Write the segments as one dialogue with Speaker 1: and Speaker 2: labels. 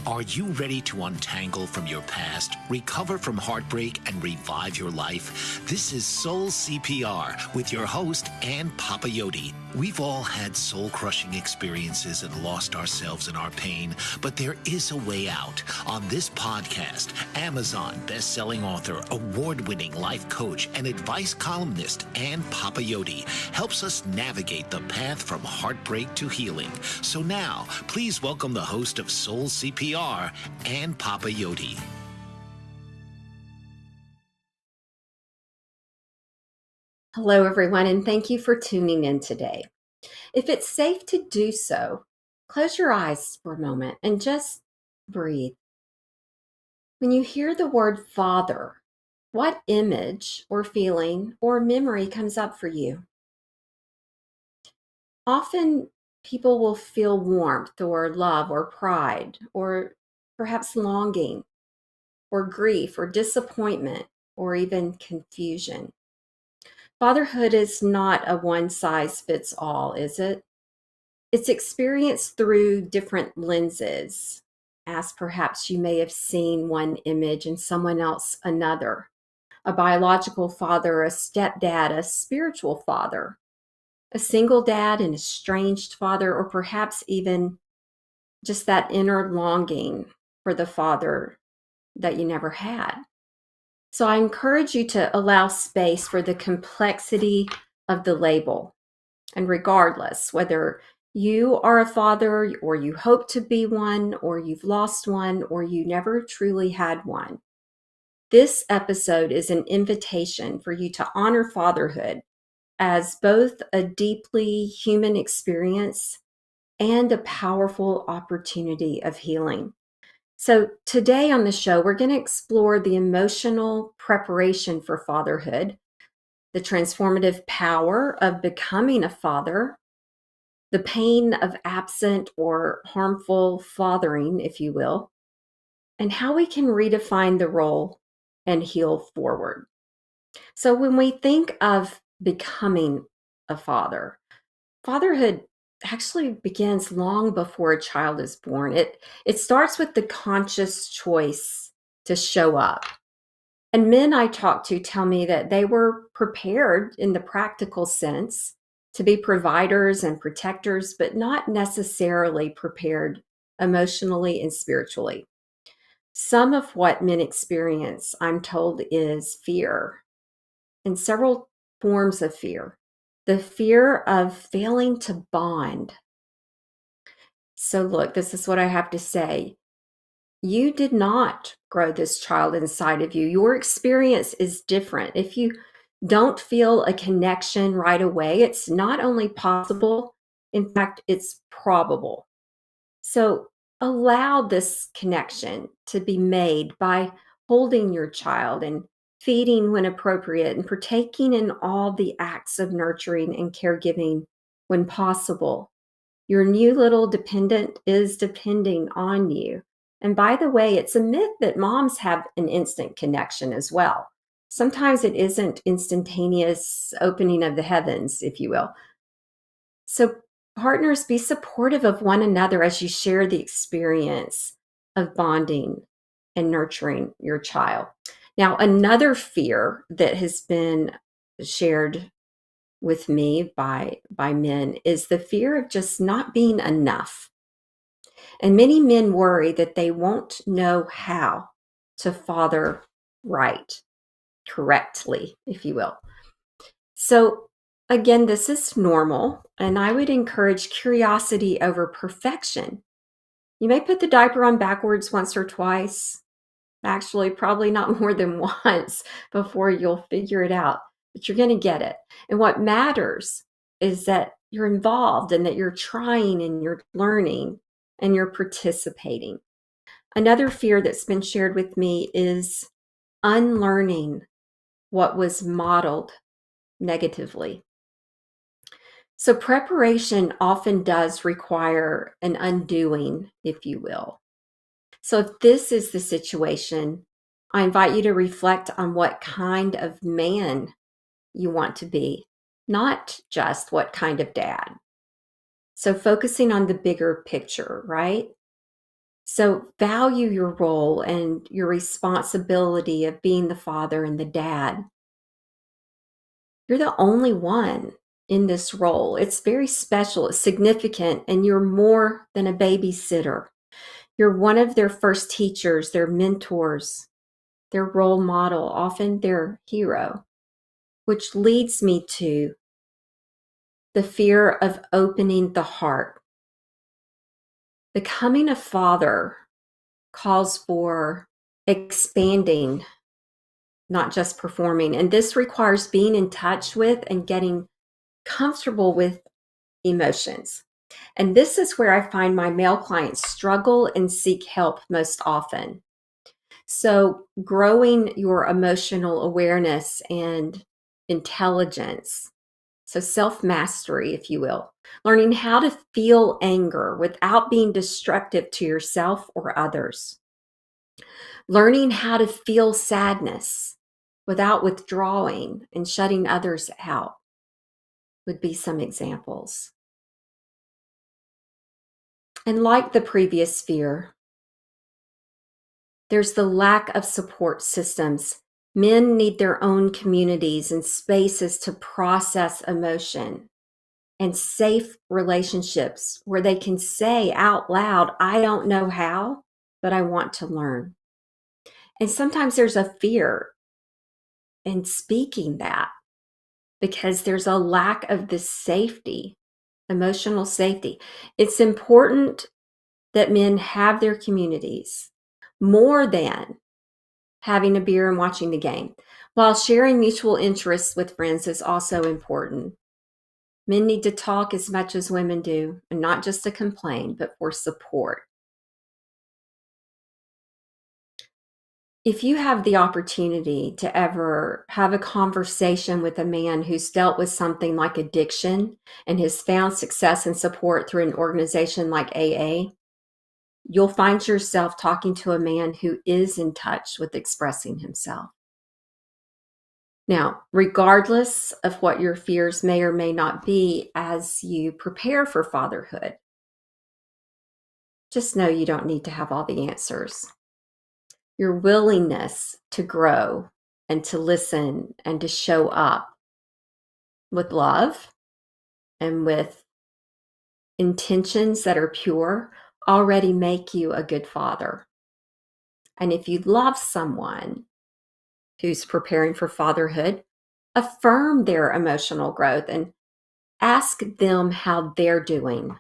Speaker 1: Are you ready to untangle from your past, recover from heartbreak, and revive your life? This is Soul CPR with your host, Ann Papayoti. We've all had soul-crushing experiences and lost ourselves in our pain, but there is a way out. On this podcast, Amazon best-selling author, award-winning life coach, and advice columnist Ann Papayoti helps us navigate the path from heartbreak to healing. So now, please welcome the host of Soul CPR, Ann Papayoti.
Speaker 2: Hello, everyone, and thank you for tuning in today. If it's safe to do so, close your eyes for a moment and just breathe. When you hear the word father, what image or feeling or memory comes up for you? Often people will feel warmth or love or pride or perhaps longing or grief or disappointment or even confusion. Fatherhood is not a one size fits all, is it? It's experienced through different lenses, as perhaps you may have seen one image and someone else another. A biological father, a stepdad, a spiritual father, a single dad, an estranged father, or perhaps even just that inner longing for the father that you never had. So I encourage you to allow space for the complexity of the label. And regardless, whether you are a father or you hope to be one, or you've lost one, or you never truly had one, this episode is an invitation for you to honor fatherhood as both a deeply human experience and a powerful opportunity of healing. So today on the show, we're going to explore the emotional preparation for fatherhood, the transformative power of becoming a father, the pain of absent or harmful fathering, if you will, and how we can redefine the role and heal forward. So when we think of becoming a father, fatherhood actually begins long before a child is born. It starts with the conscious choice to show up. And men I talk to tell me that they were prepared in the practical sense to be providers and protectors, but not necessarily prepared emotionally and spiritually. Some of what men experience, I'm told, is fear, and several forms of fear. The fear of failing to bond. So, look, this is what I have to say. You did not grow this child inside of you. Your experience is different. If you don't feel a connection right away, it's not only possible, in fact, it's probable. So allow this connection to be made by holding your child and feeding when appropriate and partaking in all the acts of nurturing and caregiving when possible. Your new little dependent is depending on you. And by the way, it's a myth that moms have an instant connection as well. Sometimes it isn't instantaneous opening of the heavens, if you will. So, partners, be supportive of one another as you share the experience of bonding and nurturing your child. Now, another fear that has been shared with me by men is the fear of just not being enough. And many men worry that they won't know how to father right, correctly, if you will. So, again, this is normal, and I would encourage curiosity over perfection. You may put the diaper on backwards once or twice, actually, probably not more than once before you'll figure it out, but you're going to get it. And what matters is that you're involved and that you're trying and you're learning and you're participating. Another fear that's been shared with me is unlearning what was modeled negatively. So preparation often does require an undoing, if you will. So if this is the situation, I invite you to reflect on what kind of man you want to be, not just what kind of dad. So focusing on the bigger picture, right? So value your role and your responsibility of being the father and the dad. You're the only one in this role. It's very special, it's significant, and you're more than a babysitter. You're one of their first teachers, their mentors, their role model, often their hero, which leads me to the fear of opening the heart. Becoming a father calls for expanding, not just performing. And this requires being in touch with and getting comfortable with emotions. And this is where I find my male clients struggle and seek help most often. So, growing your emotional awareness and intelligence, so self mastery, if you will, learning how to feel anger without being destructive to yourself or others, learning how to feel sadness without withdrawing and shutting others out would be some examples. And like the previous fear, there's the lack of support systems. Men need their own communities and spaces to process emotion and safe relationships where they can say out loud, I don't know how, but I want to learn. And sometimes there's a fear in speaking that because there's a lack of this safety, emotional safety. It's important that men have their communities more than having a beer and watching the game. While sharing mutual interests with friends is also important. Men need to talk as much as women do, and not just to complain, but for support. If you have the opportunity to ever have a conversation with a man who's dealt with something like addiction and has found success and support through an organization like AA, you'll find yourself talking to a man who is in touch with expressing himself. Now, regardless of what your fears may or may not be as you prepare for fatherhood, just know you don't need to have all the answers. Your willingness to grow and to listen and to show up with love and with intentions that are pure already make you a good father. And if you love someone who's preparing for fatherhood, affirm their emotional growth and ask them how they're doing,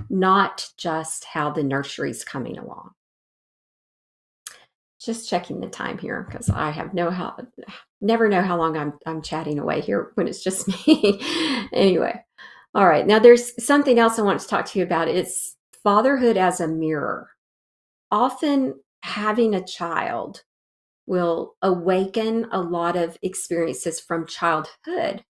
Speaker 2: not just how the nursery's coming along. Just checking the time here because I have never know how long I'm chatting away here when it's just me. Anyway, all right. Now there's something else I want to talk to you about. It's fatherhood as a mirror. Often having a child will awaken a lot of experiences from childhood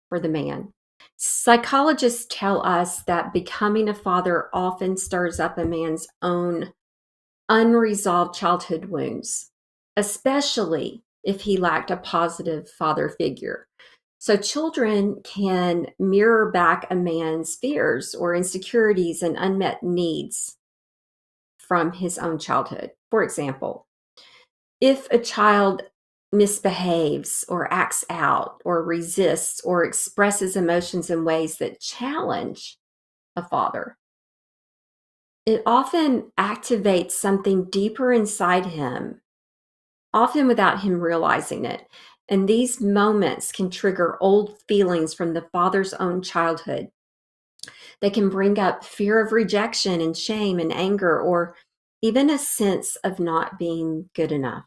Speaker 2: for the man. Psychologists tell us that becoming a father often stirs up a man's own unresolved childhood wounds, especially if he lacked a positive father figure. So, children can mirror back a man's fears or insecurities and unmet needs from his own childhood. For example, if a child misbehaves or acts out or resists or expresses emotions in ways that challenge a father, it often activates something deeper inside him, often without him realizing it. And these moments can trigger old feelings from the father's own childhood. They can bring up fear of rejection and shame and anger, or even a sense of not being good enough.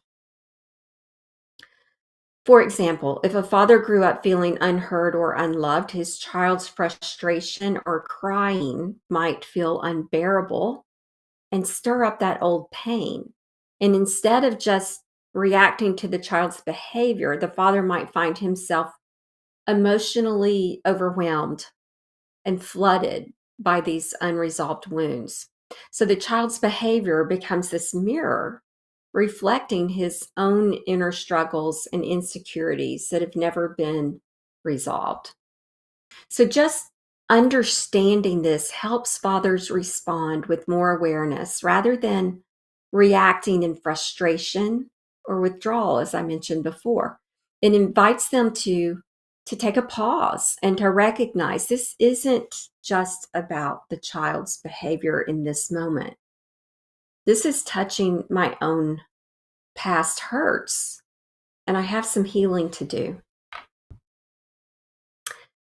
Speaker 2: For example, if a father grew up feeling unheard or unloved, his child's frustration or crying might feel unbearable and stir up that old pain. And instead of just reacting to the child's behavior, the father might find himself emotionally overwhelmed and flooded by these unresolved wounds. So the child's behavior becomes this mirror reflecting his own inner struggles and insecurities that have never been resolved. So just Understanding this helps fathers respond with more awareness rather than reacting in frustration or withdrawal, as I mentioned before. It invites them to take a pause and to recognize this isn't just about the child's behavior in this moment. This is touching my own past hurts, and I have some healing to do.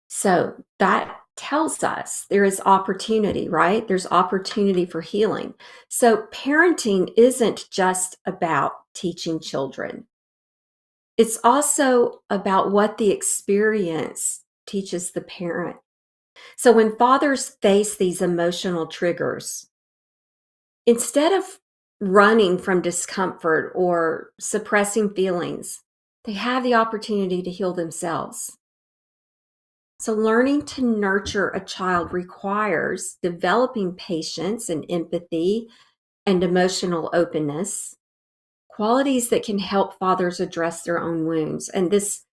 Speaker 2: So that tells us there is opportunity, right? There's opportunity for healing. So parenting isn't just about teaching children. It's also about what the experience teaches the parent. So when fathers face these emotional triggers, instead of running from discomfort or suppressing feelings, they have the opportunity to heal themselves. So, learning to nurture a child requires developing patience and empathy and emotional openness, qualities that can help fathers address their own wounds. And this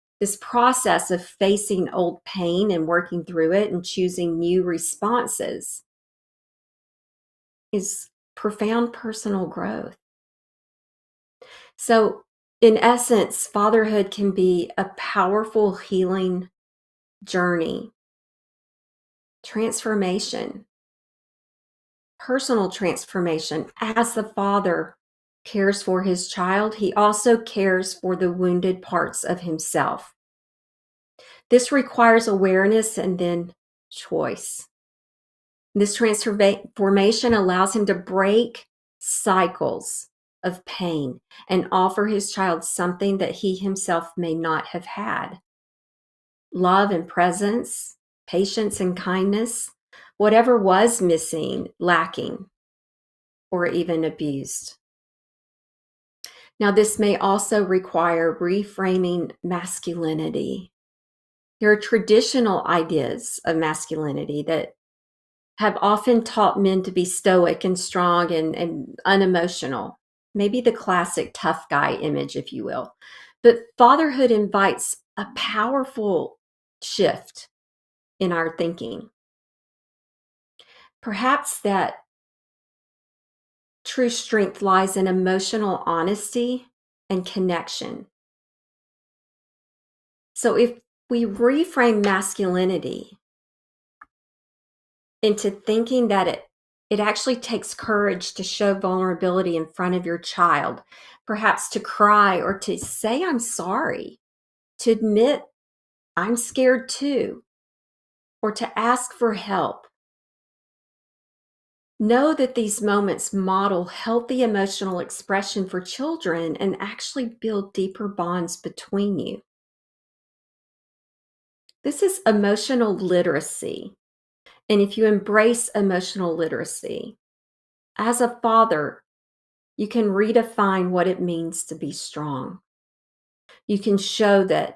Speaker 2: process of facing old pain and working through it and choosing new responses is profound personal growth. So, in essence, fatherhood can be a powerful healing journey, transformation, personal transformation. As the father cares for his child, he also cares for the wounded parts of himself. This requires awareness and then choice. This transformation allows him to break cycles of pain and offer his child something that he himself may not have had: love and presence, patience and kindness, whatever was missing, lacking, or even abused. Now, this may also require reframing masculinity. There are traditional ideas of masculinity that have often taught men to be stoic and strong and unemotional. Maybe the classic tough guy image, if you will. But fatherhood invites a powerful shift in our thinking. Perhaps that true strength lies in emotional honesty and connection. So if we reframe masculinity into thinking that it actually takes courage to show vulnerability in front of your child, perhaps to cry or to say, I'm sorry, to admit I'm scared too, or to ask for help. Know that these moments model healthy emotional expression for children and actually build deeper bonds between you. This is emotional literacy. And if you embrace emotional literacy, as a father, you can redefine what it means to be strong. You can show that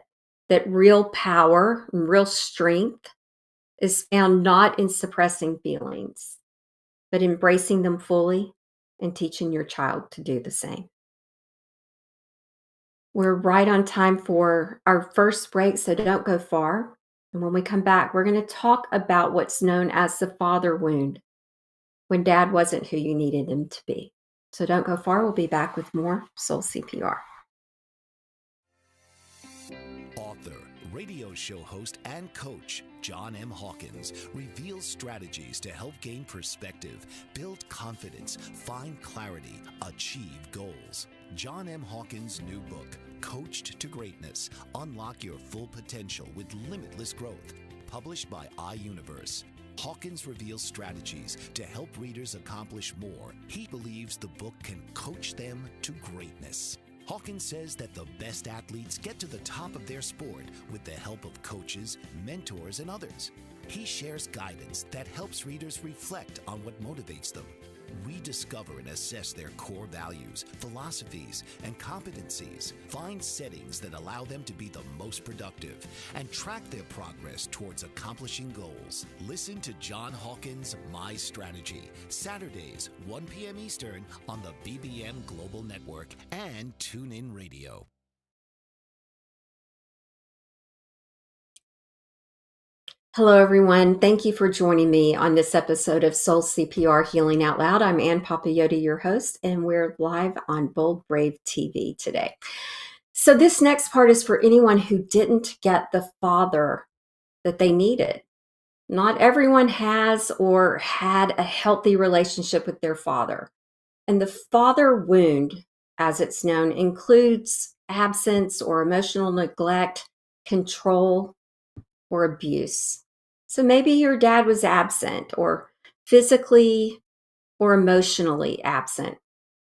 Speaker 2: real power and real strength is found not in suppressing feelings, but embracing them fully and teaching your child to do the same. We're right on time for our first break, so don't go far. And when we come back, we're going to talk about what's known as the father wound, when dad wasn't who you needed him to be. So don't go far. We'll be back with more Soul CPR.
Speaker 1: Author, radio show host, and coach John M. Hawkins reveals strategies to help gain perspective, build confidence, find clarity, achieve goals. John M. Hawkins' new book, Coached to Greatness: Unlock Your Full Potential with Limitless Growth, published by iUniverse. Hawkins reveals strategies to help readers accomplish more. He believes the book can coach them to greatness. Hawkins says that the best athletes get to the top of their sport with the help of coaches, mentors, and others. He shares guidance that helps readers reflect on what motivates them, rediscover and assess their core values, philosophies, and competencies, find settings that allow them to be the most productive, and track their progress towards accomplishing goals. Listen to John Hawkins' My Strategy, Saturdays, 1 p.m. Eastern on the BBM Global Network and TuneIn Radio.
Speaker 2: Hello, everyone. Thank you for joining me on this episode of Soul CPR Healing Out Loud. I'm Ann Papayoti, your host, and we're live on Bold Brave TV today. So, this next part is for anyone who didn't get the father that they needed. Not everyone has or had a healthy relationship with their father. And the father wound, as it's known, includes absence or emotional neglect, control, or abuse. So maybe your dad was absent or physically or emotionally absent.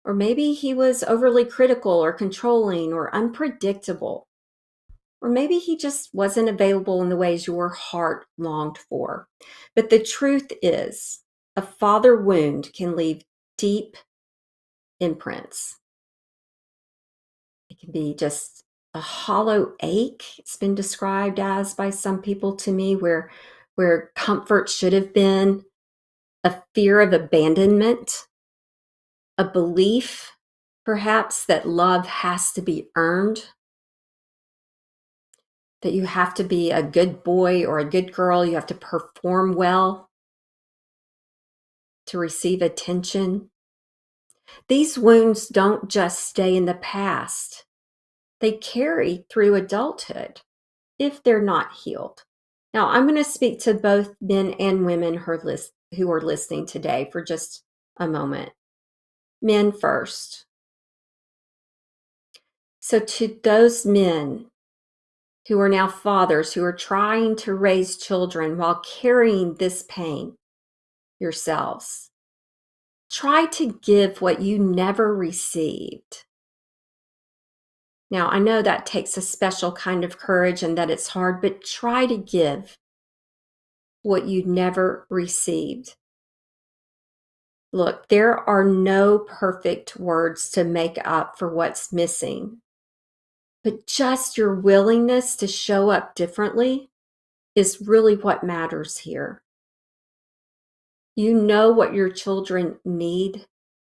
Speaker 2: Or maybe he was overly critical or controlling or unpredictable. Or maybe he just wasn't available in the ways your heart longed for. But the truth is, a father wound can leave deep imprints. It can be just a hollow ache. It's been described as by some people to me where comfort should have been, a fear of abandonment, a belief perhaps that love has to be earned, that you have to be a good boy or a good girl, you have to perform well to receive attention. These wounds don't just stay in the past. They carry through adulthood if they're not healed. Now, I'm going to speak to both men and women who are listening today for just a moment. Men first. So, to those men who are now fathers who are trying to raise children while carrying this pain yourselves, try to give what you never received. Now, I know that takes a special kind of courage and that it's hard, but try to give what you never received. Look, there are no perfect words to make up for what's missing, but just your willingness to show up differently is really what matters here. You know what your children need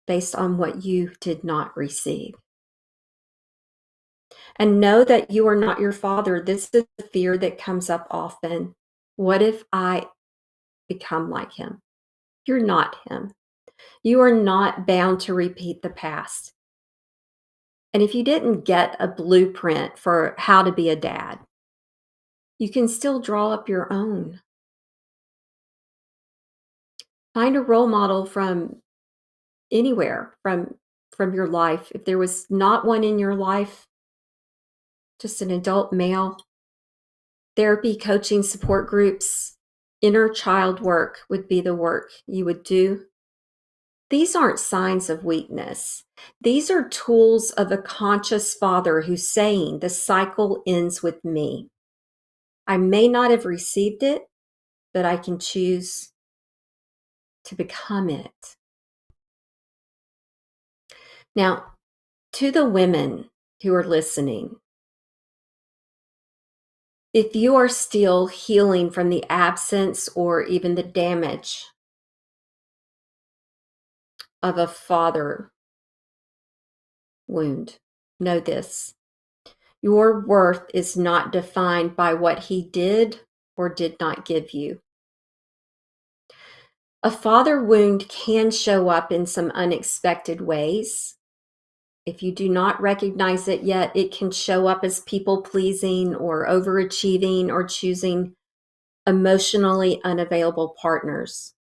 Speaker 2: based on what you did not receive. And know that you are not your father. This is the fear that comes up often. What if I become like him? You're not him. You are not bound to repeat the past. And if you didn't get a blueprint for how to be a dad, you can still draw up your own. Find a role model from anywhere from your life. If there was not one in your life, just an adult male, therapy, coaching, support groups, inner child work would be the work you would do. These aren't signs of weakness. These are tools of a conscious father who's saying, the cycle ends with me. I may not have received it, but I can choose to become it. Now, to the women who are listening, if you are still healing from the absence or even the damage of a father wound, know this. Your worth is not defined by what he did or did not give you. A father wound can show up in some unexpected ways. If you do not recognize it yet, it can show up as people pleasing or overachieving or choosing emotionally unavailable partners,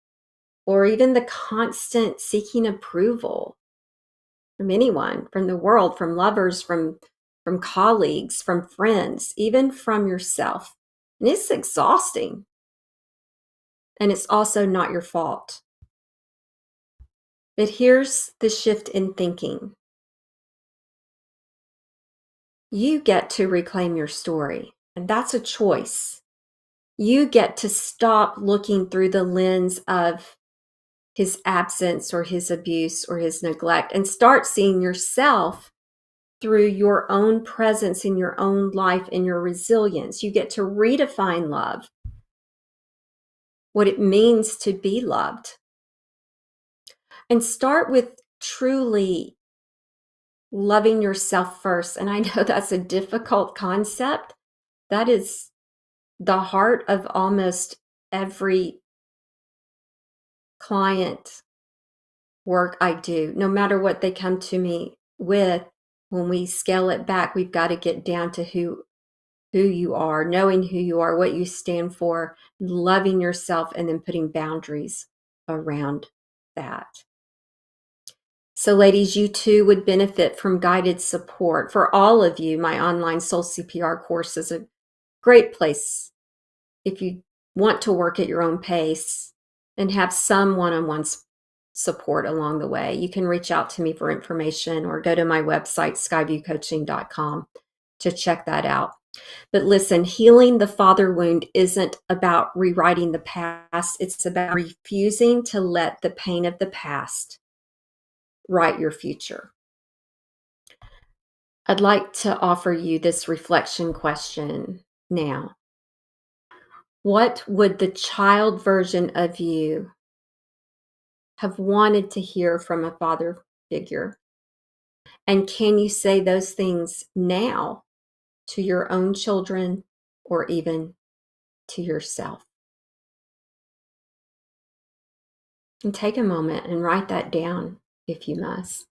Speaker 2: or even the constant seeking approval from anyone, from the world, from lovers, from colleagues, from friends, even from yourself. And it's exhausting. And it's also not your fault. But here's the shift in thinking. You get to reclaim your story, and that's a choice. You get to stop looking through the lens of his absence or his abuse or his neglect and start seeing yourself through your own presence in your own life and your resilience. You get to redefine love, what it means to be loved, and start with truly loving yourself first. And I know that's a difficult concept. That is The heart of almost every client work I do, no matter what they come to me with, when we scale it back, we've got to get down to who you are, knowing who you are, what you stand for, loving yourself, and then putting boundaries around that. So ladies, you too would benefit from guided support. For all of you, my online Soul CPR course is a great place if you want to work at your own pace and have some one-on-one support along the way. You can reach out to me for information or go to my website, skyviewcoaching.com, to check that out. But listen, healing the father wound isn't about rewriting the past. It's about refusing to let the pain of the past write your future. I'd like to offer you this reflection question now. What would the child version of you have wanted to hear from a father figure? And can you say those things now to your own children or even to yourself? And take a moment and write that down if you must.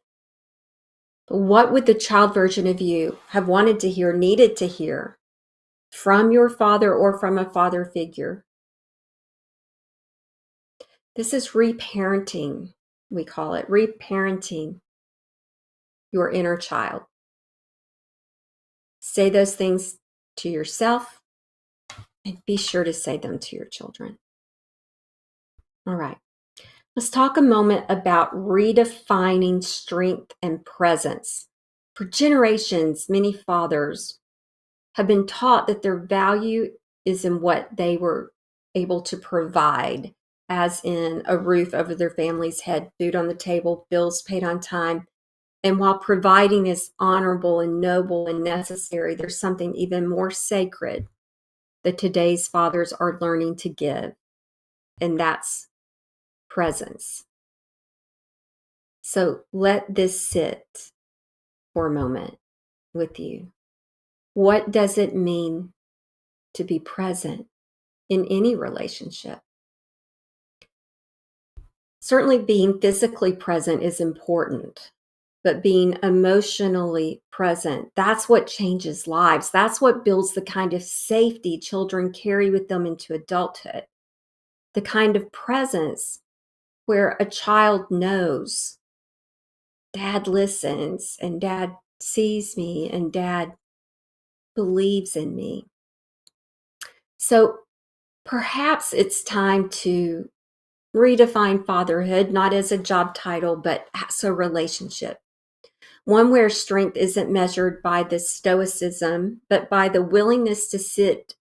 Speaker 2: What would the child version of you have wanted to hear, needed to hear from your father or from a father figure? This is reparenting, we call it, reparenting your inner child. Say those things to yourself and be sure to say them to your children. All right. Let's talk a moment about redefining strength and presence. For generations, many fathers have been taught that their value is in what they were able to provide, as in a roof over their family's head, food on the table, bills paid on time. And while providing is honorable and noble and necessary, there's something even more sacred that today's fathers are learning to give, and that's presence. So let this sit for a moment with you. What does it mean to be present in any relationship? Certainly being physically present is important, but being emotionally present, that's what changes lives. That's what builds the kind of safety children carry with them into adulthood. The kind of presence where a child knows dad listens and dad sees me and dad believes in me. So perhaps it's time to redefine fatherhood, not as a job title, but as a relationship. One where strength isn't measured by the stoicism, but by the willingness to sit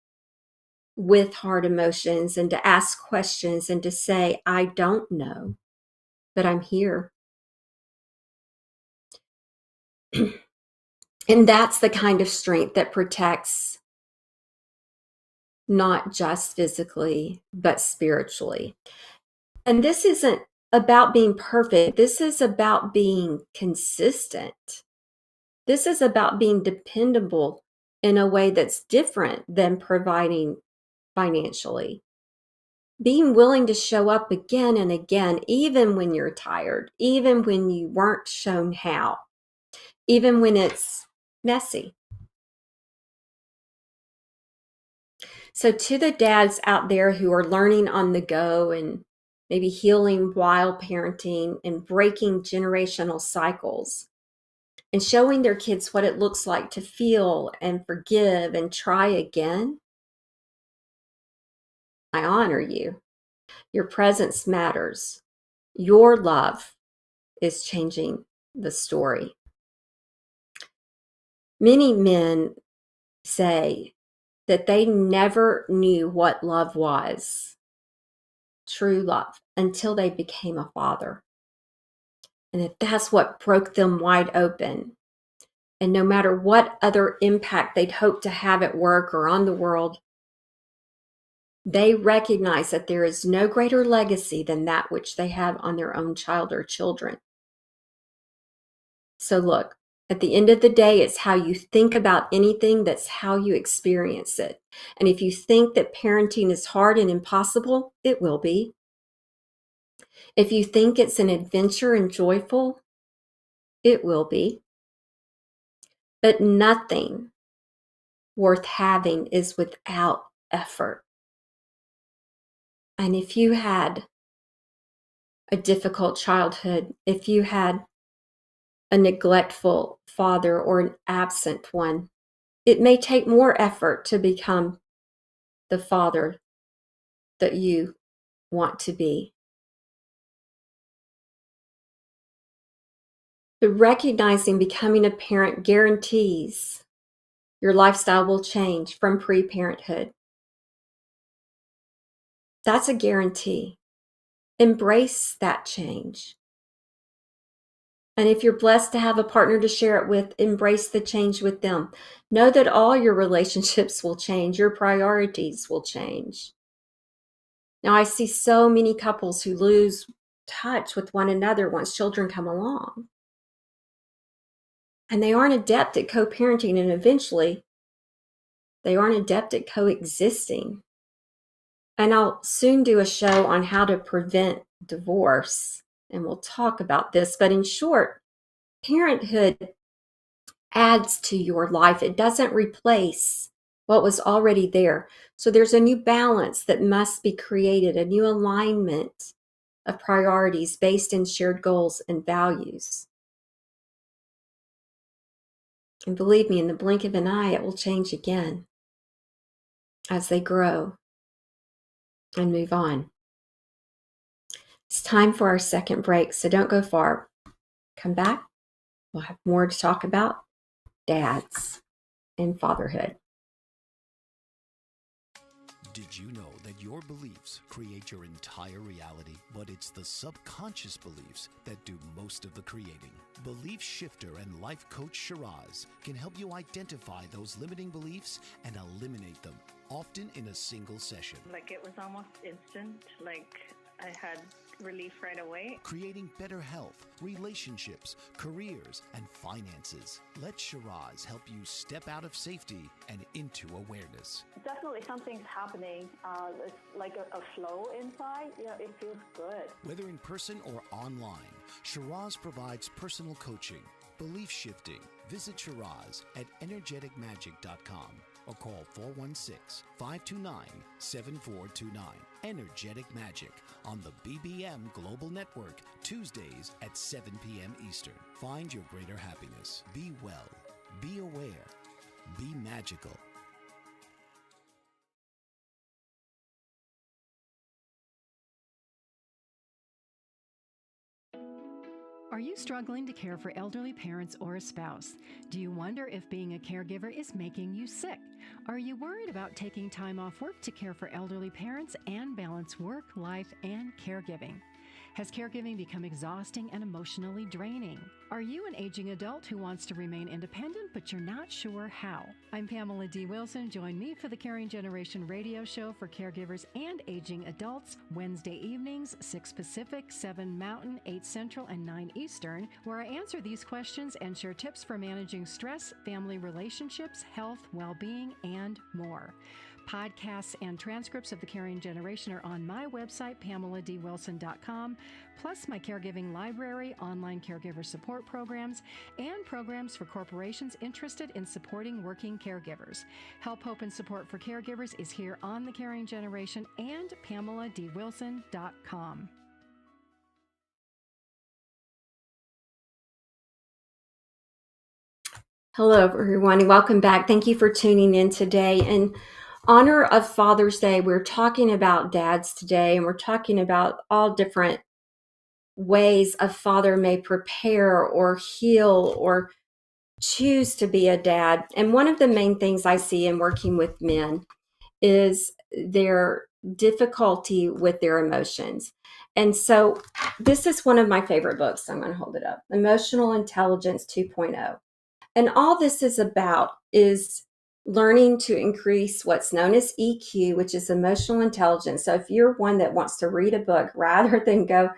Speaker 2: with hard emotions and to ask questions and to say, I don't know, but I'm here. And that's the kind of strength that protects not just physically, but spiritually. And this isn't about being perfect. This is about being consistent. This is about being dependable in a way that's different than providing financially. Being willing to show up again and again, even when you're tired, even when you weren't shown how, even when it's messy. So to the dads out there who are learning on the go and maybe healing while parenting and breaking generational cycles and showing their kids what it looks like to feel and forgive and try again, I honor you. Your presence matters. Your love is changing the story. Many men say that they never knew what love was, true love, until they became a father. And that's what broke them wide open. And no matter what other impact they'd hoped to have at work or on the world, they recognize that there is no greater legacy than that which they have on their own child or children. So look, At the end of the day, it's how you think about anything, that's how you experience it. And if you think that parenting is hard and impossible, it will be. If you think it's an adventure and joyful, it will be. But nothing worth having is without effort. And if you had a difficult childhood, if you had a neglectful father or an absent one, it may take more effort to become the father that you want to be. But recognizing becoming a parent guarantees your lifestyle will change from pre-parenthood. That's a guarantee. Embrace that change. And if you're blessed to have a partner to share it with, embrace the change with them. Know that all your relationships will change, your priorities will change. Now, I see so many couples who lose touch with one another once children come along. And they aren't adept at co-parenting, and eventually they aren't adept at coexisting. And I'll soon do a show on how to prevent divorce, and we'll talk about this. But in short, parenthood adds to your life. It doesn't replace what was already there. So there's a new balance that must be created, a new alignment of priorities based in shared goals and values. And believe me, in the blink of an eye, it will change again as they grow and move on. It's time for our second break, so don't go far. Come back. We'll have more to talk about dads and fatherhood.
Speaker 1: Did you know that your beliefs create your entire reality, but it's the subconscious beliefs that do most of the creating? Belief shifter and life coach Shiraz can help you identify those limiting beliefs and eliminate them, often in a single session.
Speaker 3: Like, it was almost instant. Like, I had relief right away.
Speaker 1: Creating better health, relationships, careers, and finances. Let Shiraz help you step out of safety and into awareness.
Speaker 3: Definitely something's happening. It's like a flow inside. It feels good.
Speaker 1: Whether in person or online, Shiraz provides personal coaching, belief shifting. Visit Shiraz at energeticmagic.com or call 416-529-7429. Energetic Magic on the BBM Global Network, Tuesdays at 7 p.m. Eastern. Find your greater happiness. Be well. Be aware. Be magical.
Speaker 4: Are you struggling to care for elderly parents or a spouse? Do you wonder if being a caregiver is making you sick? Are you worried about taking time off work to care for elderly parents and balance work, life, and caregiving? Has caregiving become exhausting and emotionally draining? Are you an aging adult who wants to remain independent, but you're not sure how? I'm Pamela D. Wilson. Join me for the Caring Generation radio show for caregivers and aging adults, Wednesday evenings, 6 Pacific, 7 Mountain, 8 Central, and 9 Eastern, where I answer these questions and share tips for managing stress, family relationships, health, well-being, and more. Podcasts and transcripts of The Caring Generation are on my website, PamelaDWilson.com, plus my caregiving library, online caregiver support programs, and programs for corporations interested in supporting working caregivers. Help, hope, and support for caregivers is here on The Caring Generation and PamelaDWilson.com.
Speaker 2: Hello, everyone, and welcome back. Thank you for tuning in today. In honor of Father's Day, we're talking about dads today, and we're talking about all different ways a father may prepare or heal or choose to be a dad. And one of the main things I see in working with men is their difficulty with their emotions. And so this is one of my favorite books. I'm going to hold it up. Emotional Intelligence 2.0. And all this is about is learning to increase what's known as EQ, which is emotional intelligence. So if you're one that wants to read a book rather than go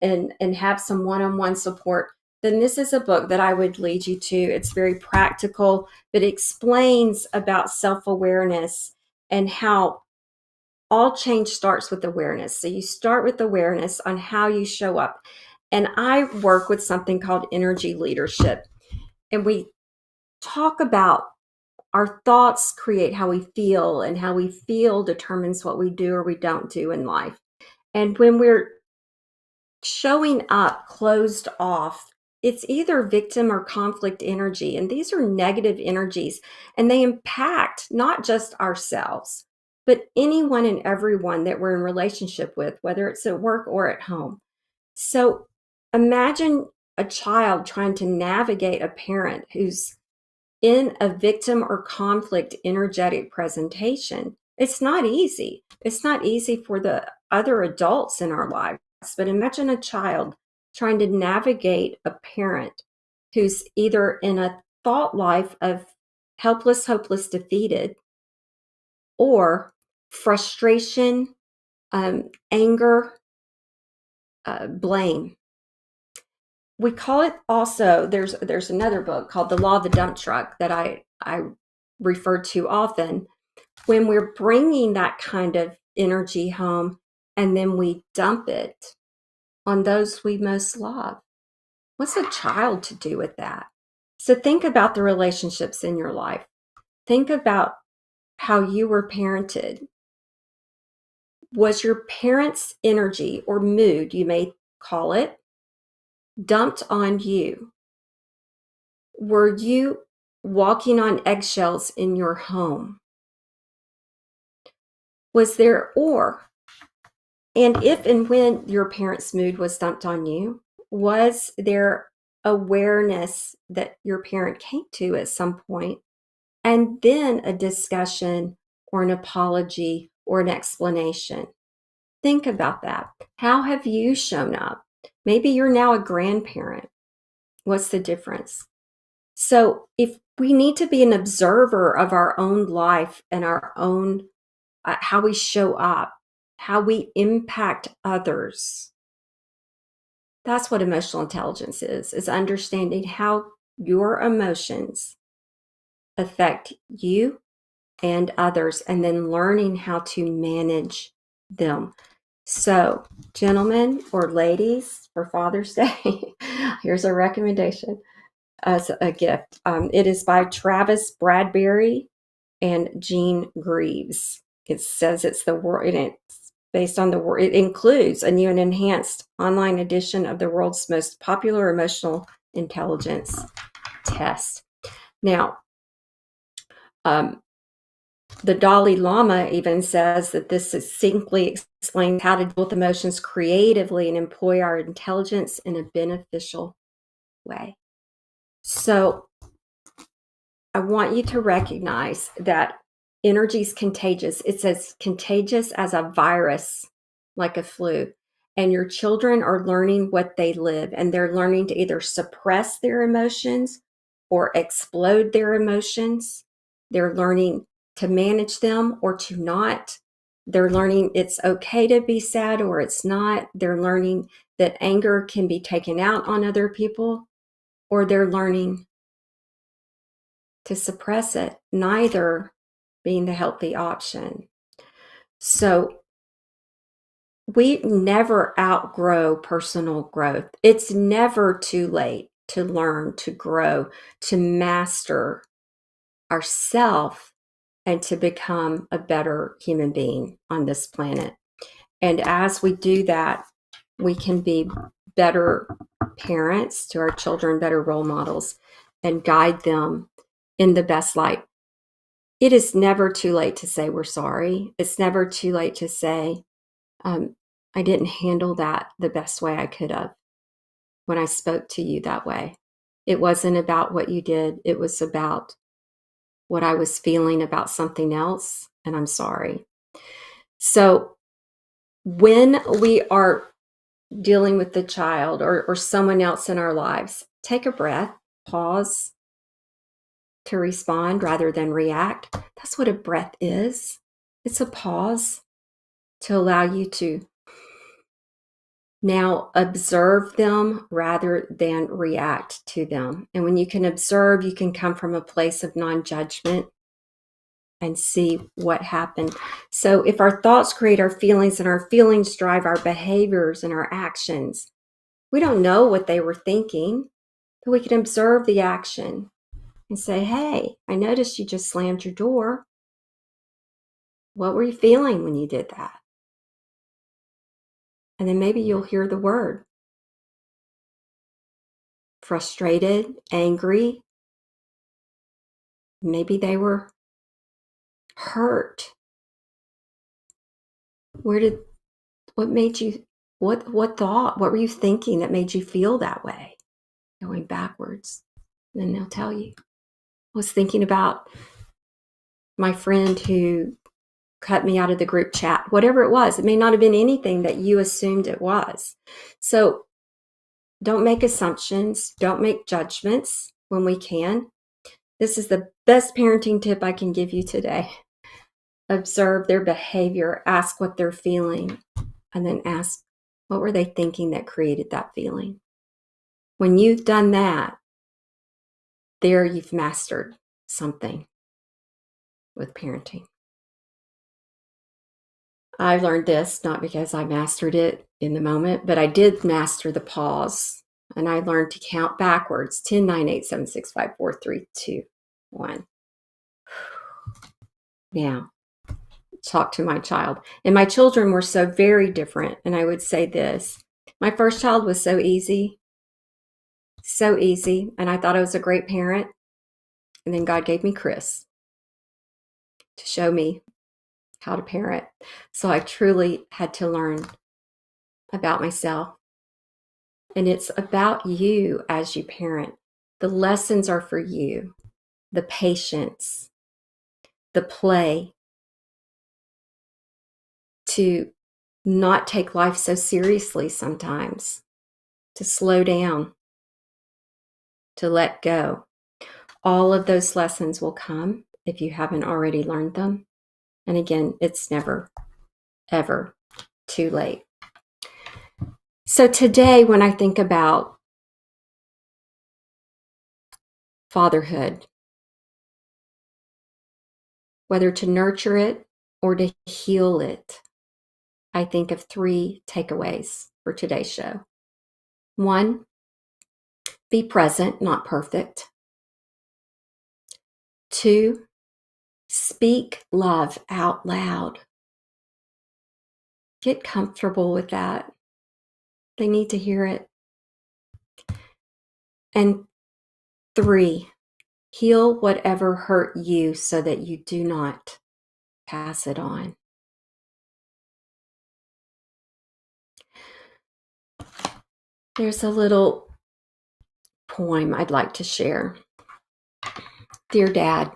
Speaker 2: and have some one-on-one support, then this is a book that I would lead you to. It's very practical, but it explains about self-awareness and how all change starts with awareness. So you start with awareness on how you show up. And I work with something called energy leadership. And we talk about our thoughts create how we feel, and how we feel determines what we do or we don't do in life. And when we're showing up closed off, it's either victim or conflict energy. And these are negative energies, and they impact not just ourselves, but anyone and everyone that we're in relationship with, whether it's at work or at home. So imagine a child trying to navigate a parent who's in a victim or conflict energetic presentation. It's not easy. It's not easy for the other adults in our lives. But imagine a child trying to navigate a parent who's either in a thought life of helpless, hopeless, defeated, or frustration, anger, blame. We call it also, there's another book called The Law of the Dump Truck that I refer to often. When we're bringing that kind of energy home and then we dump it on those we most love, what's a child to do with that? So think about the relationships in your life. Think about how you were parented. Was your parents' energy or mood, you may call it, dumped on you? Were you walking on eggshells in your home? Was there, and if and when your parents' mood was dumped on you, was there awareness that your parent came to at some point, and then a discussion or an apology or an explanation? Think about that. How have you shown up? Maybe you're now a grandparent. What's the difference? So if we need to be an observer of our own life and our own, how we show up, how we impact others, that's what emotional intelligence is understanding how your emotions affect you and others, and then learning how to manage them. So, gentlemen or ladies, for Father's Day, here's a recommendation as a gift. It is by Travis Bradbury and Jean Greaves. It says it's the world, and it's based on the world. It includes a new and enhanced online edition of the world's most popular emotional intelligence test. Now, the Dalai Lama even says that this succinctly explains how to deal with emotions creatively and employ our intelligence in a beneficial way. So I want you to recognize that energy is contagious. It's as contagious as a virus, like a flu. And your children are learning what they live, and they're learning to either suppress their emotions or explode their emotions. They're learning to manage them or to not. They're learning it's okay to be sad or it's not. They're learning that anger can be taken out on other people, or they're learning to suppress it, neither being the healthy option. So we never outgrow personal growth. It's never too late to learn, to grow, to master ourself, and to become a better human being on this planet. And as we do that, we can be better parents to our children, better role models, and guide them in the best light. It is never too late to say we're sorry. It's never too late to say, I didn't handle that the best way I could have when I spoke to you that way. It wasn't about what you did. It was about what I was feeling about something else, and I'm sorry. So when we are dealing with the child or someone else in our lives, take a breath, pause to respond rather than react. That's what a breath is. It's a pause to allow you to Now observe them rather than react to them. And when you can observe, you can come from a place of non-judgment and see what happened. So if our thoughts create our feelings and our feelings drive our behaviors and our actions, we don't know what they were thinking, but we can observe the action and say, hey, I noticed you just slammed your door. What were you feeling when you did that? And then maybe you'll hear the word. Frustrated, angry. Maybe they were hurt. What made you, what were you thinking that made you feel that way? Going backwards. And then they'll tell you. I was thinking about my friend who cut me out of the group chat, whatever it was. It may not have been anything that you assumed it was. So don't make assumptions. Don't make judgments when we can. This is the best parenting tip I can give you today. Observe their behavior, ask what they're feeling, and then ask, what were they thinking that created that feeling? When you've done that, there you've mastered something with parenting. I learned this not because I mastered it in the moment, but I did master the pause. And I learned to count backwards, 10, 9, 8, 7, 6, 5, 4, 3, 2, 1. Now, talk to my child. And my children were so very different. And I would say this, my first child was so easy. And I thought I was a great parent. And then God gave me Chris to show me how to parent. So I truly had to learn about myself. And it's about you as you parent. The lessons are for you. The patience, the play, to not take life so seriously sometimes, to slow down, to let go. All of those lessons will come if you haven't already learned them. And again, it's never, ever too late. So today, when I think about fatherhood, whether to nurture it or to heal it, I think of 3 takeaways for today's show. 1, be present, not perfect. 2, speak love out loud. Get comfortable with that. They need to hear it. And 3, heal whatever hurt you so that you do not pass it on. There's a little poem I'd like to share. Dear Dad,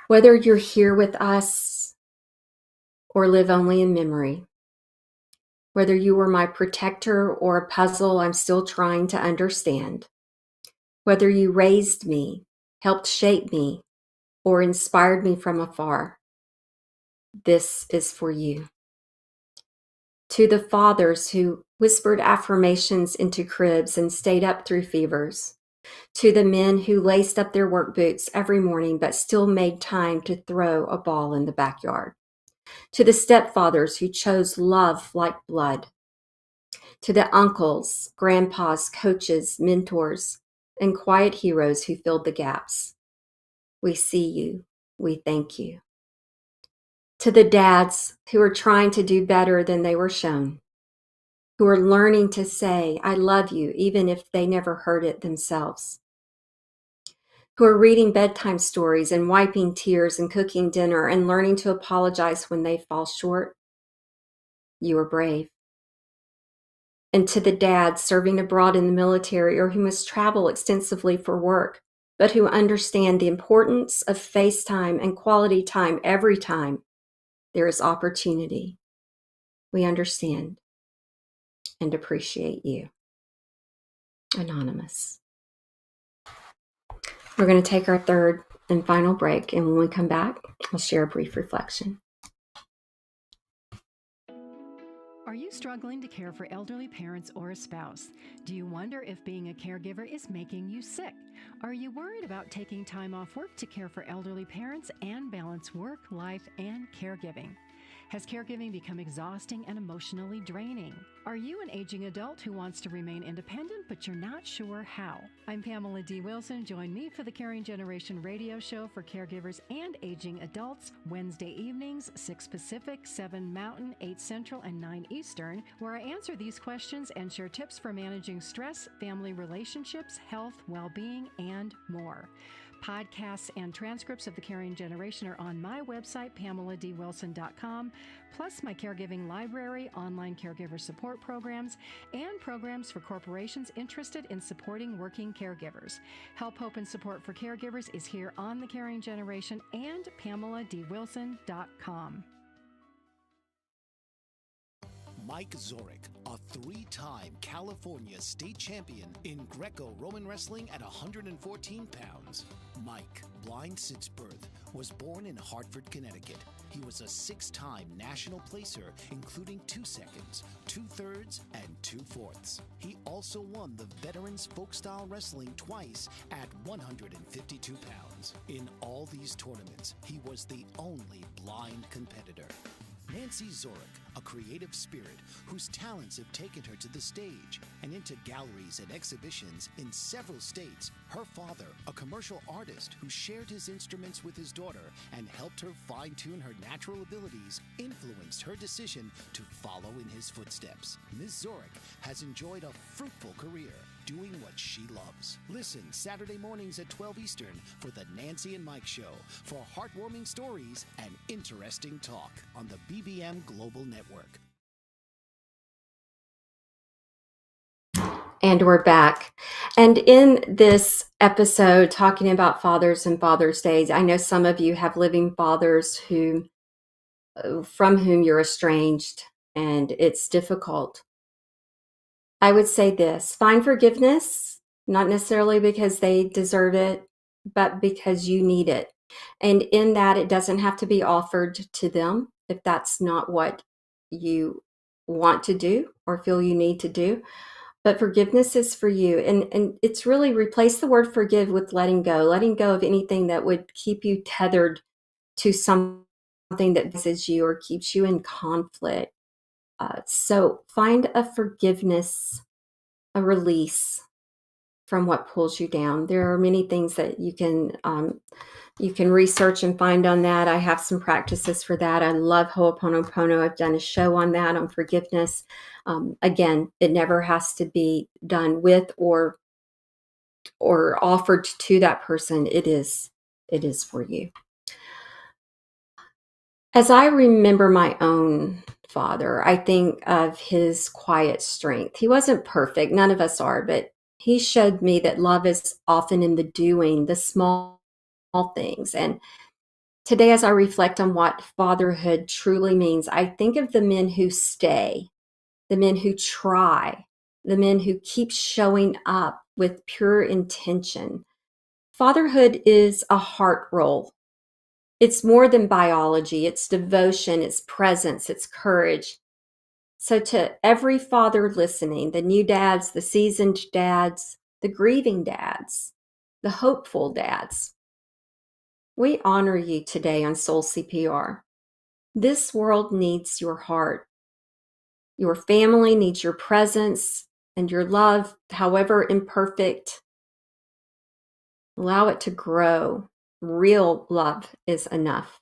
Speaker 2: whether you're here with us or live only in memory, whether you were my protector or a puzzle I'm still trying to understand, whether you raised me, helped shape me, or inspired me from afar, this is for you. To the fathers who whispered affirmations into cribs and stayed up through fevers, to the men who laced up their work boots every morning but still made time to throw a ball in the backyard, to the stepfathers who chose love like blood, to the uncles, grandpas, coaches, mentors, and quiet heroes who filled the gaps. We see you. We thank you. To the dads who are trying to do better than they were shown, who are learning to say, I love you, even if they never heard it themselves, who are reading bedtime stories and wiping tears and cooking dinner and learning to apologize when they fall short. You are brave. And to the dads serving abroad in the military or who must travel extensively for work, but who understand the importance of FaceTime and quality time every time there is opportunity. We understand and appreciate you. Anonymous. We're going to take our third and final break, and when we come back, I'll share a brief reflection.
Speaker 4: Are you struggling to care for elderly parents or a spouse? Do you wonder if being a caregiver is making you sick? Are you worried about taking time off work to care for elderly parents and balance work, life, and caregiving? Has caregiving become exhausting and emotionally draining? Are you an aging adult who wants to remain independent, but you're not sure how? I'm Pamela D. Wilson. Join me for the Caring Generation radio show for caregivers and aging adults, Wednesday evenings, 6 Pacific, 7 Mountain, 8 Central, and 9 Eastern, where I answer these questions and share tips for managing stress, family relationships, health, well-being, and more. Podcasts and transcripts of The Caring Generation are on my website, PamelaDWilson.com, plus my caregiving library, online caregiver support programs, and programs for corporations interested in supporting working caregivers. Help, hope, and support for caregivers is here on The Caring Generation and PamelaDWilson.com.
Speaker 1: Mike Zorich, a 3-time California state champion in Greco-Roman wrestling at 114 pounds. Mike, blind since birth, was born in Hartford, Connecticut. He was a 6-time national placer, including 2 seconds, 2 thirds, and 2 fourths. He also won the Veterans Folk-Style Wrestling twice at 152 pounds. In all these tournaments, he was the only blind competitor. Nancy Zorich, a creative spirit whose talents have taken her to the stage and into galleries and exhibitions in several states. Her father, a commercial artist who shared his instruments with his daughter and helped her fine-tune her natural abilities, influenced her decision to follow in his footsteps. Ms. Zorich has enjoyed a fruitful career doing what she loves. Listen Saturday mornings at 12 Eastern for the Nancy and Mike Show for heartwarming stories and interesting talk on the BBM Global Network.
Speaker 2: And we're back. And in this episode, talking about fathers and Father's Days, I know some of you have living fathers from whom you're estranged, and it's difficult. I would say this: find forgiveness, not necessarily because they deserve it, but because you need it. And in that, it doesn't have to be offered to them if that's not what you want to do or feel you need to do. But forgiveness is for you. And it's really replace the word forgive with letting go of anything that would keep you tethered to something that messes you or keeps you in conflict. So find a forgiveness, a release from what pulls you down. There are many things that you can research and find on that. I have some practices for that. I love Ho'oponopono. I've done a show on that, on forgiveness. Again, it never has to be done with or offered to that person. It is for you. As I remember my own father, I think of his quiet strength. He wasn't perfect. None of us are, but he showed me that love is often in the doing, the small things. And today, as I reflect on what fatherhood truly means, I think of the men who stay, the men who try, the men who keep showing up with pure intention. Fatherhood is a heart role. It's more than biology. It's devotion, it's presence, it's courage. So to every father listening, the new dads, the seasoned dads, the grieving dads, the hopeful dads, we honor you today on Soul CPR. This world needs your heart. Your family needs your presence and your love, however imperfect. Allow it to grow. Real love is enough.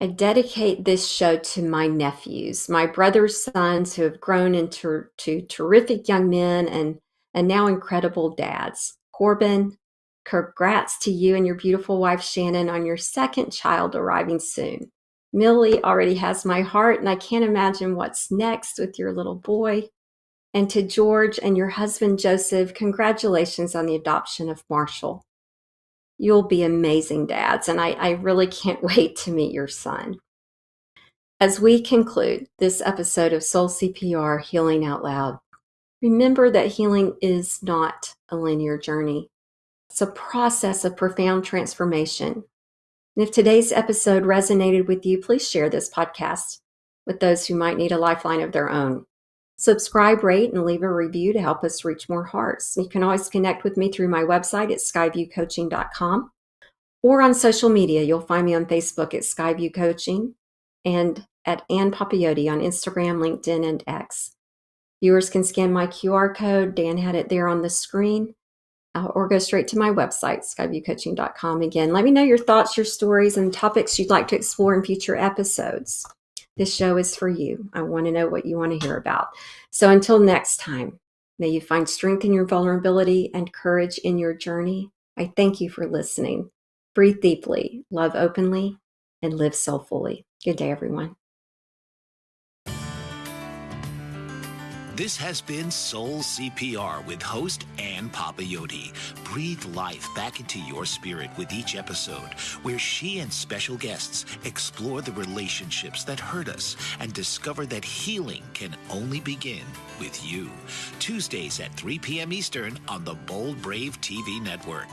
Speaker 2: I dedicate this show to my nephews, my brother's sons who have grown into terrific young men and now incredible dads. Corbin, congrats to you and your beautiful wife, Shannon, on your second child arriving soon. Millie already has my heart, and I can't imagine what's next with your little boy. And to George and your husband, Joseph, congratulations on the adoption of Marshall. You'll be amazing dads, and I really can't wait to meet your son. As we conclude this episode of Soul CPR Healing Out Loud, remember that healing is not a linear journey. It's a process of profound transformation. And if today's episode resonated with you, please share this podcast. with those who might need a lifeline of their own. Subscribe, rate, and leave a review to help us reach more hearts. You can always connect with me through my website at skyviewcoaching.com or on social media. You'll find me on Facebook at Skyview Coaching and at Ann Papayotti on Instagram, LinkedIn, and X. Viewers can scan my QR code. Dan had it there on the screen. Or go straight to my website, skyviewcoaching.com. Again, let me know your thoughts, your stories, and topics you'd like to explore in future episodes. This show is for you. I want to know what you want to hear about. So until next time, may you find strength in your vulnerability and courage in your journey. I thank you for listening. Breathe deeply, love openly, and live soulfully. Good day, everyone.
Speaker 1: This has been Soul CPR with host Ann Papayotti. Breathe life back into your spirit with each episode, where she and special guests explore the relationships that hurt us and discover that healing can only begin with you. Tuesdays at 3 p.m. Eastern on the Bold Brave TV network.